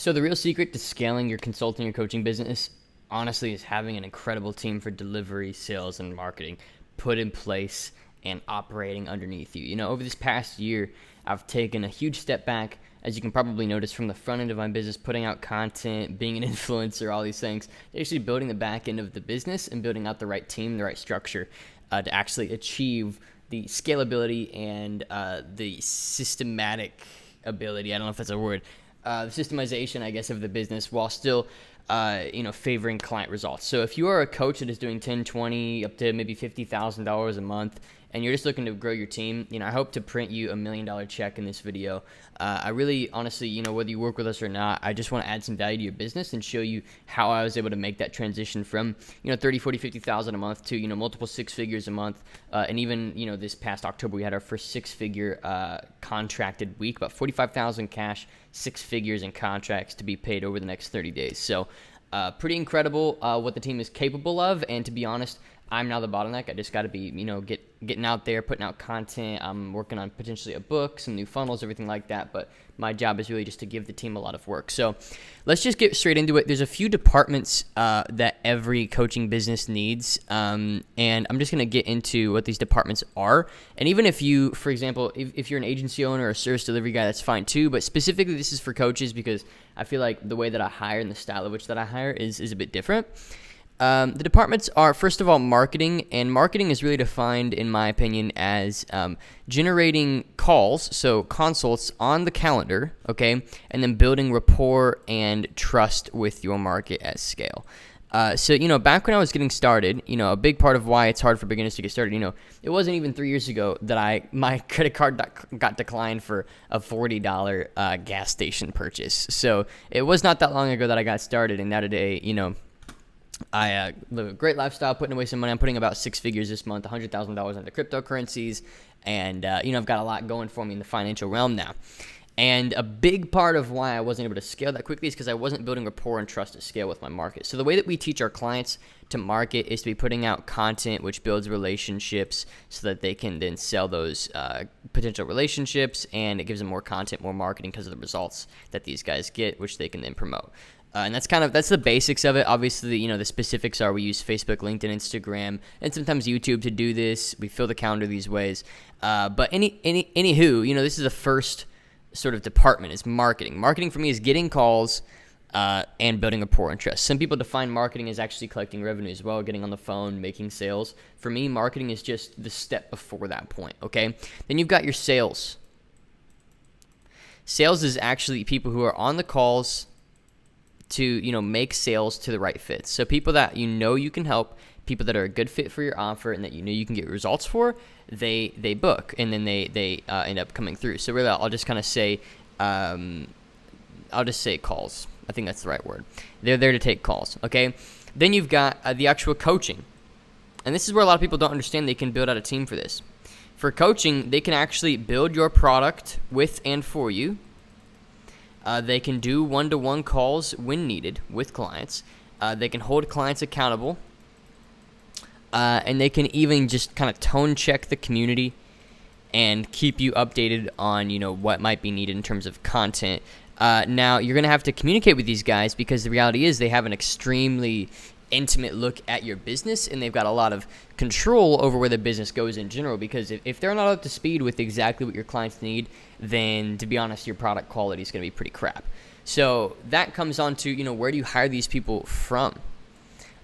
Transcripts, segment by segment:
So the real secret to scaling your consulting or coaching business, honestly, is having an incredible team for delivery, sales, and marketing put in place and operating underneath you. Over this past year, I've taken a huge step back, as you can probably notice from the front end of my business, putting out content, being an influencer, all these things, actually building the back end of the business and building out the right team, the right structure to actually achieve the scalability and the systematic ability. I don't know if that's a word. The systemization, I guess, of the business while still, favoring client results. So if you are a coach that is doing 10, 20, up to maybe $50,000 a month, and you're just looking to grow your team, I hope to print you $1 million check in this video. I really, honestly, whether you work with us or not, I just want to add some value to your business and show you how I was able to make that transition from, 30, 40, 50,000 a month to, multiple six figures a month. And even, this past October, we had our first six-figure contracted week, about 45,000 cash, six figures in contracts to be paid over the next 30 days. So pretty incredible what the team is capable of. And to be honest, I'm now the bottleneck. I just got to be, getting out there, putting out content. I'm working on potentially a book, some new funnels, everything like that. But my job is really just to give the team a lot of work. So let's just get straight into it. There's a few departments that every coaching business needs. And I'm just going to get into what these departments are. And even if you, for example, if you're an agency owner or a service delivery guy, that's fine too. But specifically, this is for coaches because I feel like the way that I hire and the style of which that I hire is a bit different. The departments are, first of all, marketing, and marketing is really defined, in my opinion, as generating calls, so consults on the calendar, okay, and then building rapport and trust with your market at scale. So, back when I was getting started, a big part of why it's hard for beginners to get started, it wasn't even 3 years ago that my credit card got declined for a $40 gas station purchase. So it was not that long ago that I got started, and now today, I live a great lifestyle, putting away some money. I'm putting about six figures this month, $100,000 into cryptocurrencies, and I've got a lot going for me in the financial realm now. And a big part of why I wasn't able to scale that quickly is because I wasn't building rapport and trust to scale with my market. So the way that we teach our clients to market is to be putting out content which builds relationships so that they can then sell those potential relationships, and it gives them more content, more marketing because of the results that these guys get, which they can then promote. And that's the basics of it. Obviously, the specifics are we use Facebook, LinkedIn, Instagram, and sometimes YouTube to do this. We fill the calendar these ways. But anywho, this is the first sort of department is marketing. Marketing for me is getting calls and building rapport and trust. Some people define marketing as actually collecting revenue as well, getting on the phone, making sales. For me, marketing is just the step before that point, okay? Then you've got your sales. Sales is actually people who are on the calls to make sales to the right fit. So people that you can help, people that are a good fit for your offer and that you can get results for, they book, and then they end up coming through. So really, I'll just kind of say calls. I think that's the right word. They're there to take calls. Okay. Then you've got the actual coaching, and this is where a lot of people don't understand they can build out a team for this. For coaching, they can actually build your product with and for you. They can do one-to-one calls when needed with clients. They can hold clients accountable. And they can even just kind of tone check the community and keep you updated on, what might be needed in terms of content. Now, you're going to have to communicate with these guys because the reality is they have an extremely intimate look at your business, and they've got a lot of control over where the business goes in general, because if they're not up to speed with exactly what your clients need, then to be honest, your product quality is going to be pretty crap. So that comes on to, where do you hire these people from,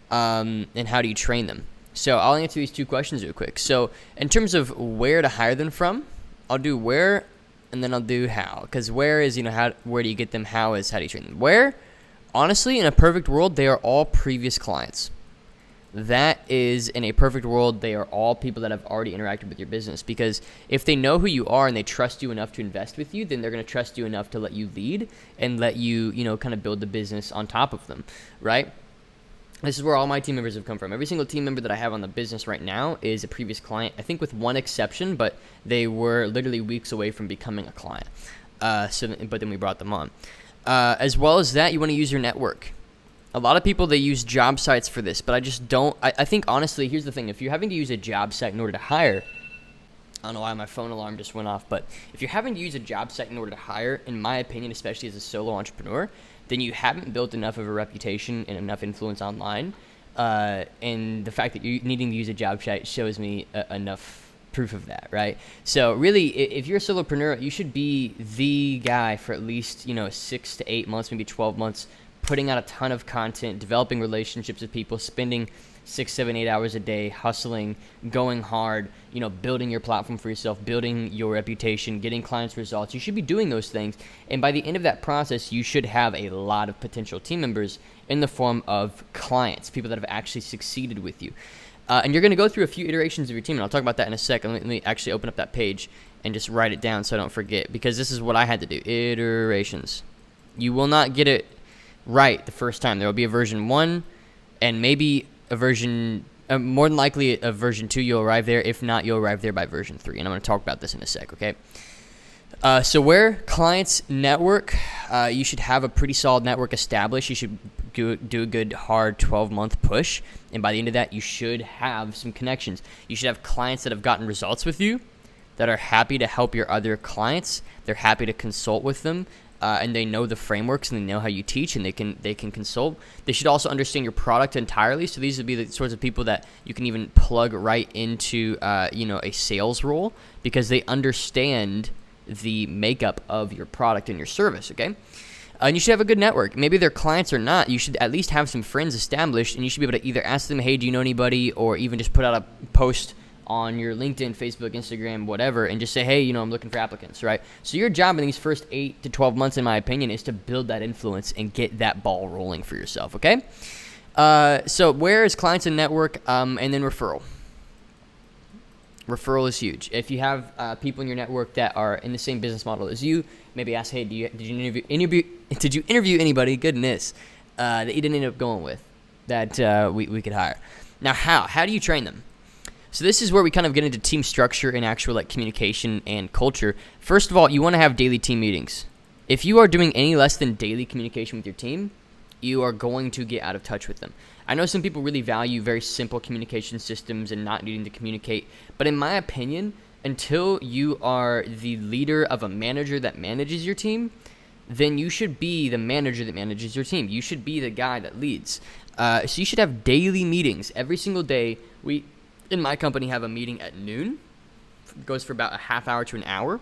and how do you train them? So I'll answer these two questions real quick. So in terms of where to hire them from, I'll do where, and then I'll do how, because where is, where do you get them? How is, how do you train them? Where, honestly, in a perfect world, they are all previous clients. That is, in a perfect world, they are all people that have already interacted with your business, because if they know who you are and they trust you enough to invest with you, then they're going to trust you enough to let you lead and let you, kind of build the business on top of them, right? This is where all my team members have come from. Every single team member that I have on the business right now is a previous client, I think with one exception, but they were literally weeks away from becoming a client. But then we brought them on. As well as that, you want to use your network. A lot of people, they use job sites for this, but I just don't. I think, honestly, here's the thing. If you're having to use a job site in order to hire, I don't know why my phone alarm just went off, but if you're having to use a job site in order to hire, in my opinion, especially as a solo entrepreneur, then you haven't built enough of a reputation and enough influence online. And the fact that you're needing to use a job site shows me enough proof of that, right? So really, if you're a solopreneur, you should be the guy for at least 6 to 8 months, maybe 12 months, putting out a ton of content, developing relationships with people, spending 6, 7, 8 hours a day, hustling, going hard, building your platform for yourself, building your reputation, getting clients results. You should be doing those things. And by the end of that process, you should have a lot of potential team members in the form of clients, people that have actually succeeded with you. And you're going to go through a few iterations of your team, and I'll talk about that in a second. Let me actually open up that page and just write it down so I don't forget, because this is what I had to do. Iterations. You will not get it right the first time. There will be a version 1 and maybe a version, more than likely a version 2 you'll arrive there. If not, you'll arrive there by version 3, and I'm going to talk about this in a sec, okay? So where clients network, you should have a pretty solid network established. You should do a good, hard 12-month push, and by the end of that, you should have some connections. You should have clients that have gotten results with you, that are happy to help your other clients. They're happy to consult with them, and they know the frameworks and they know how you teach, and they can consult. They should also understand your product entirely. So these would be the sorts of people that you can even plug right into a sales role, because they understand the makeup of your product and your service, okay? And you should have a good network. Maybe they're clients or not. You should at least have some friends established, and you should be able to either ask them, hey, do you know anybody? Or even just put out a post on your LinkedIn, Facebook, Instagram, whatever, and just say, hey, I'm looking for applicants, right? So your job in these first 8 to 12 months, in my opinion, is to build that influence and get that ball rolling for yourself, okay? So where is clients and network, and then referral. Referral is huge. If you have people in your network that are in the same business model as you, maybe ask, hey, did you interview anybody, goodness, that you didn't end up going with that we could hire? Now, how do you train them? So this is where we kind of get into team structure and actual communication and culture. First of all, you want to have daily team meetings. If you are doing any less than daily communication with your team, you are going to get out of touch with them. I know some people really value very simple communication systems and not needing to communicate, but in my opinion, until you are the leader of a manager that manages your team, then you should be the manager that manages your team. You should be the guy that leads. So you should have daily meetings every single day. We, in my company, have a meeting at noon. It goes for about a half hour to an hour.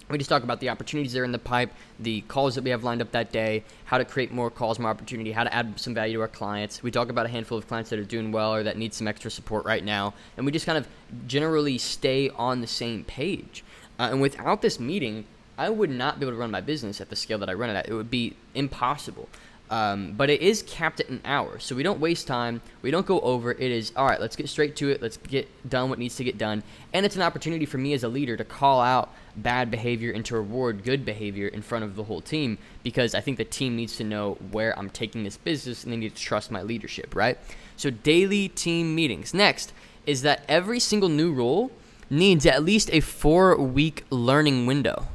We just talk about the opportunities that are in the pipe, the calls that we have lined up that day, how to create more calls, more opportunity, how to add some value to our clients. We talk about a handful of clients that are doing well or that need some extra support right now. And we just kind of generally stay on the same page. And without this meeting, I would not be able to run my business at the scale that I run it at. It would be impossible. But it is capped at an hour, so we don't waste time. We don't go over. It is, all right, let's get straight to it. Let's get done what needs to get done. And it's an opportunity for me as a leader to call out bad behavior and to reward good behavior in front of the whole team, because I think the team needs to know where I'm taking this business, and they need to trust my leadership, right? So daily team meetings. Next is that every single new role needs at least a 4-week learning window.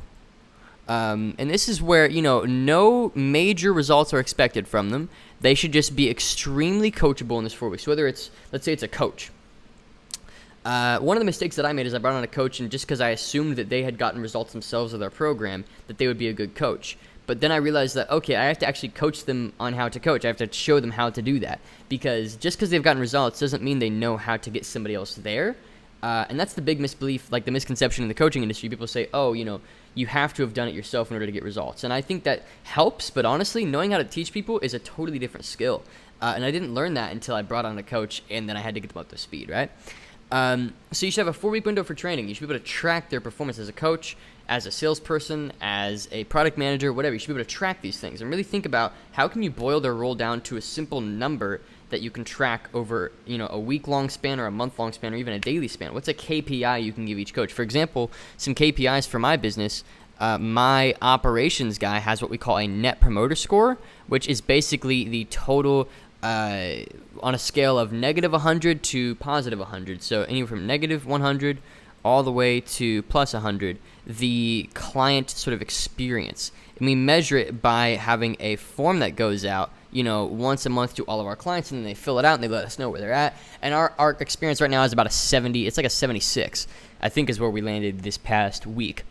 And this is where, no major results are expected from them. They should just be extremely coachable in this 4 weeks. Whether it's, let's say it's a coach. One of the mistakes that I made is I brought on a coach, and just because I assumed that they had gotten results themselves with their program, that they would be a good coach. But then I realized that, okay, I have to actually coach them on how to coach. I have to show them how to do that. Because just because they've gotten results doesn't mean they know how to get somebody else there. And that's the big misbelief, the misconception in the coaching industry. People say, oh, you have to have done it yourself in order to get results. And I think that helps, but honestly, knowing how to teach people is a totally different skill. And I didn't learn that until I brought on a coach, and then I had to get them up to speed, right? So you should have a 4-week window for training. You should be able to track their performance as a coach, as a salesperson, as a product manager, whatever. You should be able to track these things and really think about how can you boil their role down to a simple number that you can track over, a week-long span or a month-long span or even a daily span. What's a KPI you can give each coach? For example, some KPIs for my business, my operations guy has what we call a net promoter score, which is basically the total on a scale of negative 100 to positive 100. So anywhere from negative 100 all the way to plus 100, the client sort of experience. And we measure it by having a form that goes out, once a month to all of our clients, and then they fill it out and they let us know where they're at. And our experience right now is about a 70. It's like a 76, I think, is where we landed this past week.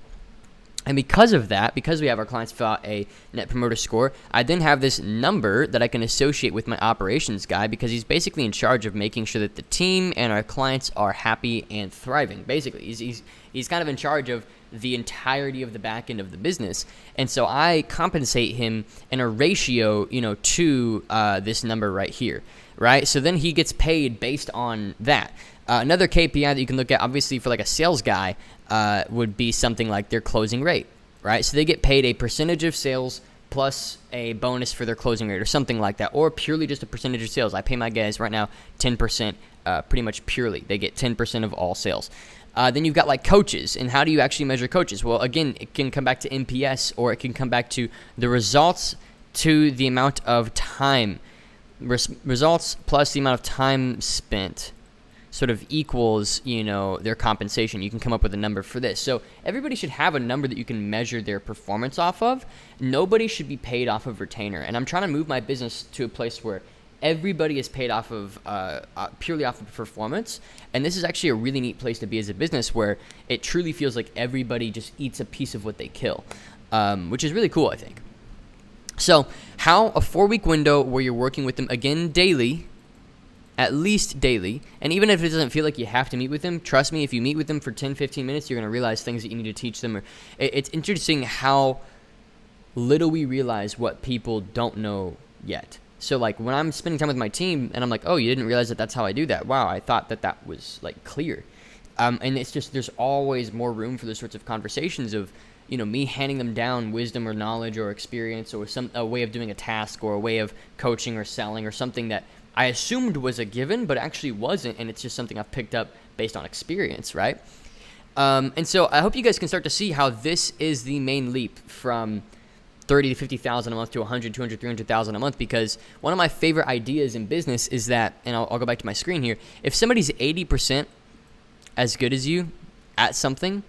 And because of that, because we have our clients fill out a net promoter score, I then have this number that I can associate with my operations guy, because he's basically in charge of making sure that the team and our clients are happy and thriving. Basically, he's kind of in charge of the entirety of the back end of the business. And so I compensate him in a ratio, to this number right here, right? So then he gets paid based on that. Another KPI that you can look at, obviously, for like a sales guy would be something like their closing rate, right? So they get paid a percentage of sales plus a bonus for their closing rate or something like that, or purely just a percentage of sales. I pay my guys right now 10%, pretty much purely. They get 10% of all sales. Then you've got like coaches, and how do you actually measure coaches? Well, again, it can come back to NPS, or it can come back to the results to the amount of time. Results plus the amount of time spent sort of equals, their compensation. You can come up with a number for this. So everybody should have a number that you can measure their performance off of. Nobody should be paid off of retainer. And I'm trying to move my business to a place where everybody is paid off of purely off of performance. And this is actually a really neat place to be as a business, where it truly feels like everybody just eats a piece of what they kill, which is really cool, I think. So how a 4-week window where you're working with them, again, daily, at least daily. And even if it doesn't feel like you have to meet with them, trust me, if you meet with them for 10, 15 minutes, you're going to realize things that you need to teach them. It's interesting how little we realize what people don't know yet. So like when I'm spending time with my team and I'm like, oh, you didn't realize that that's how I do that. Wow, I thought that was like clear. And it's just, there's always more room for those sorts of conversations of, me handing them down wisdom or knowledge or experience or a way of doing a task or a way of coaching or selling or something that I assumed was a given, but actually wasn't, and it's just something I've picked up based on experience, right? And so I hope you guys can start to see how this is the main leap from 30 to 50,000 a month to 100, 200, 300,000 a month, because one of my favorite ideas in business is that, and I'll go back to my screen here, if somebody's 80% as good as you at something,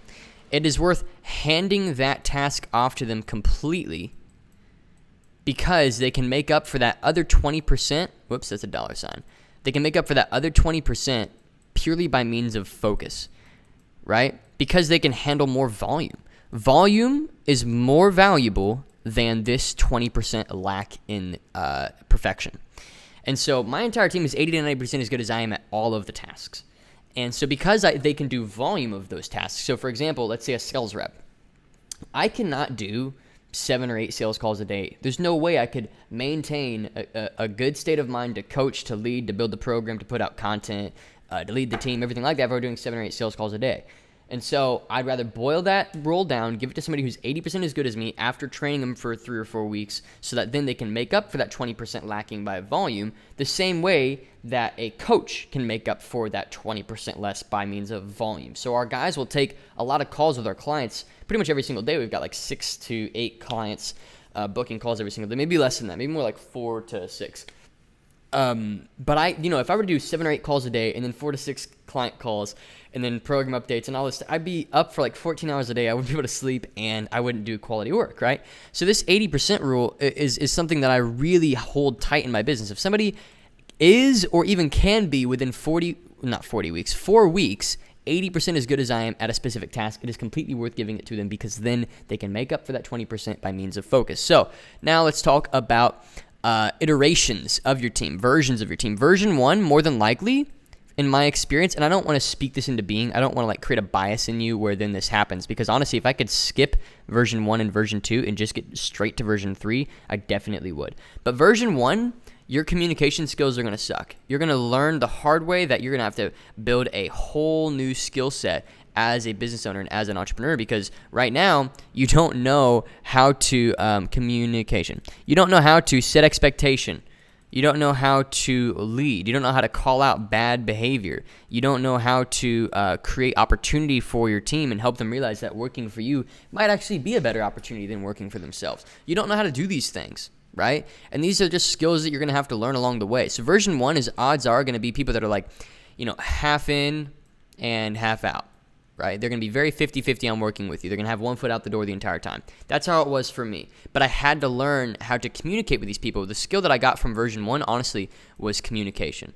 it is worth handing that task off to them completely, because they can make up for that other 20%. Whoops, that's a dollar sign. They can make up for that other 20% purely by means of focus, right? Because they can handle more volume. Volume is more valuable than this 20% lack in perfection. And so my entire team is 80 to 90% as good as I am at all of the tasks. And so because they can do volume of those tasks. So for example, let's say a sales rep. I cannot do 7 or 8 sales calls a day. There's no way I could maintain a good state of mind to coach, to lead, to build the program, to put out content, to lead the team, everything like that if I were doing 7 or 8 sales calls a day. And so I'd rather boil that roll down, give it to somebody who's 80% as good as me after training them for 3 or 4 weeks, so that then they can make up for that 20% lacking by volume, the same way that a coach can make up for that 20% less by means of volume. So our guys will take a lot of calls with our clients pretty much every single day. We've got like 6 to 8 clients booking calls every single day, maybe less than that, maybe more like 4 to 6. But if I were to do 7 or 8 calls a day and then 4 to 6 client calls and then program updates and all this, I'd be up for like 14 hours a day. I wouldn't be able to sleep and I wouldn't do quality work, right? So this 80% rule is something that I really hold tight in my business. If somebody is or even can be within 4 weeks, 80% as good as I am at a specific task, it is completely worth giving it to them, because then they can make up for that 20% by means of focus. So now let's talk about iterations of your team, versions of your team. Version 1, more than likely, in my experience, and I don't want to speak this into being, I don't want to like create a bias in you where then this happens, because honestly, if I could skip version 1 and version 2 and just get straight to version 3, I definitely would. But version 1, your communication skills are going to suck. You're going to learn the hard way that you're going to have to build a whole new skill set as a business owner and as an entrepreneur, because right now you don't know how to communication. You don't know how to set expectation. You don't know how to lead. You don't know how to call out bad behavior. You don't know how to create opportunity for your team and help them realize that working for you might actually be a better opportunity than working for themselves. You don't know how to do these things, right? And these are just skills that you're going to have to learn along the way. So version 1 is odds are going to be people that are like, half in and half out. Right? They're going to be very 50-50 on working with you. They're going to have one foot out the door the entire time. That's how it was for me. But I had to learn how to communicate with these people. The skill that I got from version 1, honestly, was communication.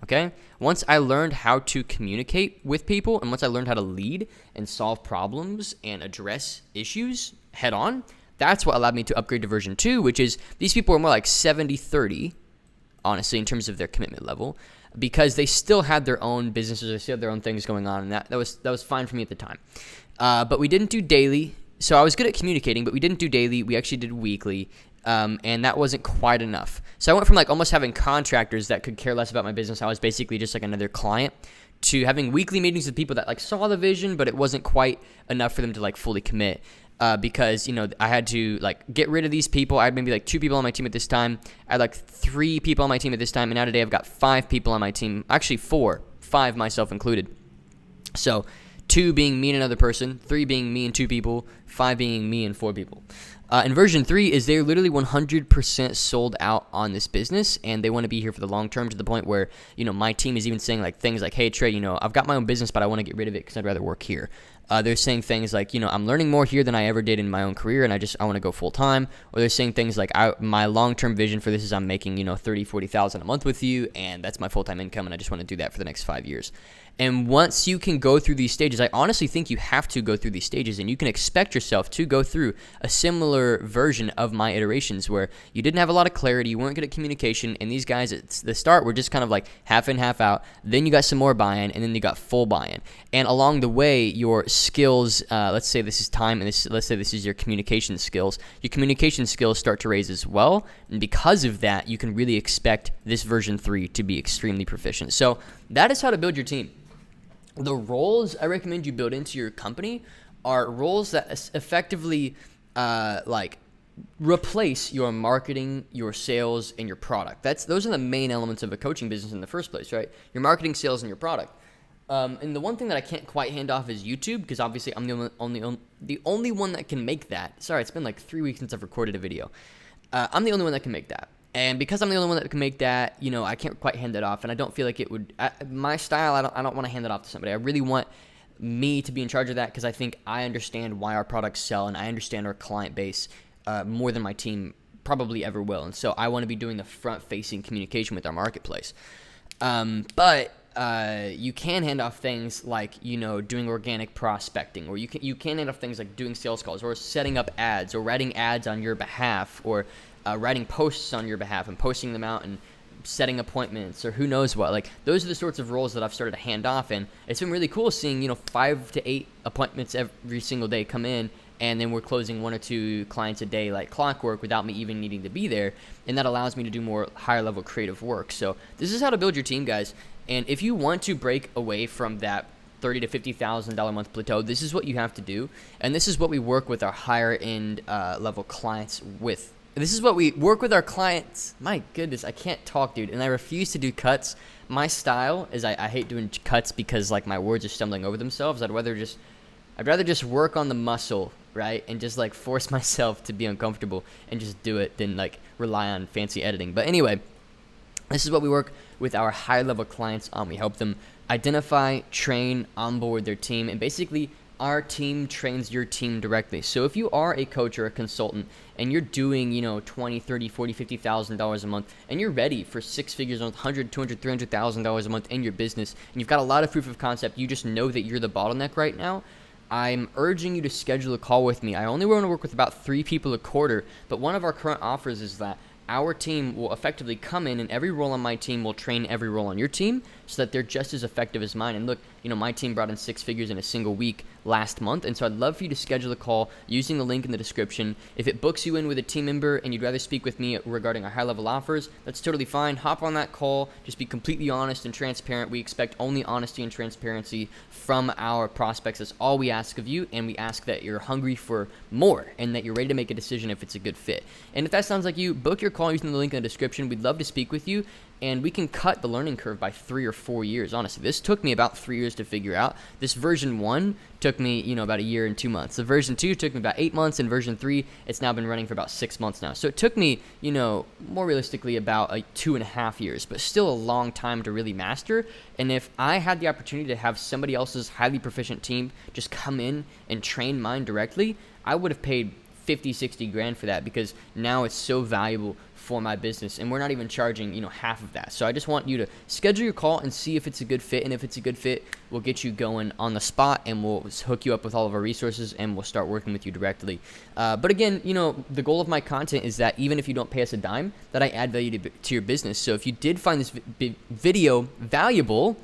Okay? Once I learned how to communicate with people and once I learned how to lead and solve problems and address issues head on, that's what allowed me to upgrade to version 2, which is these people are more like 70-30, honestly, in terms of their commitment level, because they still had their own businesses, they still had their own things going on, and that was fine for me at the time. But we didn't do daily, so I was good at communicating, but we didn't do daily. We actually did weekly, and that wasn't quite enough. So I went from like almost having contractors that could care less about my business. I was basically just like another client, to having weekly meetings with people that like saw the vision, but it wasn't quite enough for them to like fully commit. Because, I had to like get rid of these people. I had maybe like 2 people on my team at this time. I had like 3 people on my team at this time. And now today I've got 5 people on my team. Actually 4, 5 myself included. So 2 being me and another person, 3 being me and 2 people, 5 being me and 4 people. And version 3 is they're literally 100% sold out on this business, and they want to be here for the long term, to the point where, my team is even saying like things like, hey, Trey, I've got my own business, but I want to get rid of it because I'd rather work here. They're saying things like, I'm learning more here than I ever did in my own career, and I want to go full time. Or they're saying things like, my long-term vision for this is I'm making, 30, 40,000 a month with you, and that's my full-time income, and I just want to do that for the next 5 years. And once you can go through these stages, I honestly think you have to go through these stages, and you can expect yourself to go through a similar version of my iterations where you didn't have a lot of clarity, you weren't good at communication, and these guys at the start were just kind of like half in, half out. Then you got some more buy-in, and then you got full buy-in. And along the way, your skills, let's say this is time, and let's say this is your communication skills. Your communication skills start to raise as well, and because of that, you can really expect this version 3 to be extremely proficient. So that is how to build your team. The roles I recommend you build into your company are roles that effectively replace your marketing, your sales, and your product. Those are the main elements of a coaching business in the first place, right? Your marketing, sales, and your product. And the one thing that I can't quite hand off is YouTube, because obviously I'm the only one that can make that. Sorry, it's been like 3 weeks since I've recorded a video. I'm the only one that can make that. And because I'm the only one that can make that, I can't quite hand it off. And I don't feel like it would, my style, I don't want to hand it off to somebody. I really want me to be in charge of that, because I think I understand why our products sell, and I understand our client base more than my team probably ever will. And so I want to be doing the front-facing communication with our marketplace. But you can hand off things like, doing organic prospecting, or you can hand off things like doing sales calls, or setting up ads, or writing ads on your behalf, or writing posts on your behalf and posting them out and setting appointments, or who knows what. Like, those are the sorts of roles that I've started to hand off, and it's been really cool seeing 5 to 8 appointments every single day come in, and then we're closing 1 or 2 clients a day like clockwork without me even needing to be there, and that allows me to do more higher level creative work. So this is how to build your team, guys. And if you want to break away from that $30,000 to $50,000 a month plateau, this is what you have to do, and this is what we work with our higher end level clients with. This is what we work with our clients. My goodness, I can't talk, dude, and I refuse to do cuts. My style is I hate doing cuts because like my words are stumbling over themselves. I'd rather just work on the muscle, right, and just like force myself to be uncomfortable and just do it than like rely on fancy editing. But anyway, this is what we work with our high level clients on. We help them identify, train, onboard their team, and basically our team trains your team directly. So if you are a coach or a consultant and you're doing, $20,000, $30,000, $40,000, $50,000 a month, and you're ready for 6 figures a month, $100,000, $200,000, $300,000 a month in your business, and you've got a lot of proof of concept, you just know that you're the bottleneck right now, I'm urging you to schedule a call with me. I only want to work with about 3 people a quarter, but one of our current offers is that our team will effectively come in, and every role on my team will train every role on your team so that they're just as effective as mine. And look, my team brought in 6 figures in a single week last month, and so I'd love for you to schedule a call using the link in the description. If it books you in with a team member and you'd rather speak with me regarding our high-level offers, that's totally fine. Hop on that call. Just be completely honest and transparent. We expect only honesty and transparency from our prospects. That's all we ask of you, and we ask that you're hungry for more and that you're ready to make a decision if it's a good fit. And if that sounds like you, book your call using the link in the description. We'd love to speak with you, and we can cut the learning curve by 3 or 4 years. Honestly, this took me about 3 years to figure out. This version 1 took me, about a year and 2 months. The version 2 took me about 8 months, and version 3, it's now been running for about 6 months now. So it took me, more realistically about 2.5 years, but still a long time to really master. And if I had the opportunity to have somebody else's highly proficient team just come in and train mine directly, I would have paid 50, 60 grand for that, because now it's so valuable for my business, and we're not even charging, half of that. So I just want you to schedule your call and see if it's a good fit, and if it's a good fit, we'll get you going on the spot, and we'll hook you up with all of our resources, and we'll start working with you directly. But again, the goal of my content is that even if you don't pay us a dime, that I add value to your business. So if you did find this video valuable,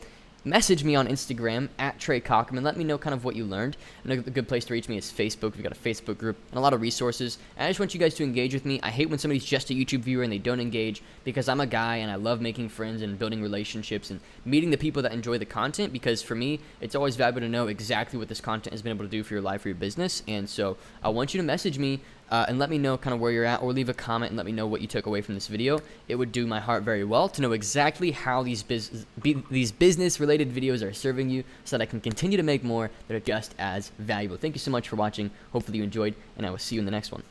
message me on Instagram at Trey Cockrum and let me know kind of what you learned. And a good place to reach me is Facebook. We've got a Facebook group and a lot of resources. And I just want you guys to engage with me. I hate when somebody's just a YouTube viewer and they don't engage, because I'm a guy and I love making friends and building relationships and meeting the people that enjoy the content, because for me, it's always valuable to know exactly what this content has been able to do for your life or your business. And so I want you to message me and let me know kind of where you're at, or leave a comment and let me know what you took away from this video. It would do my heart very well to know exactly how these business-related videos are serving you, so that I can continue to make more that are just as valuable. Thank you so much for watching. Hopefully you enjoyed, and I will see you in the next one.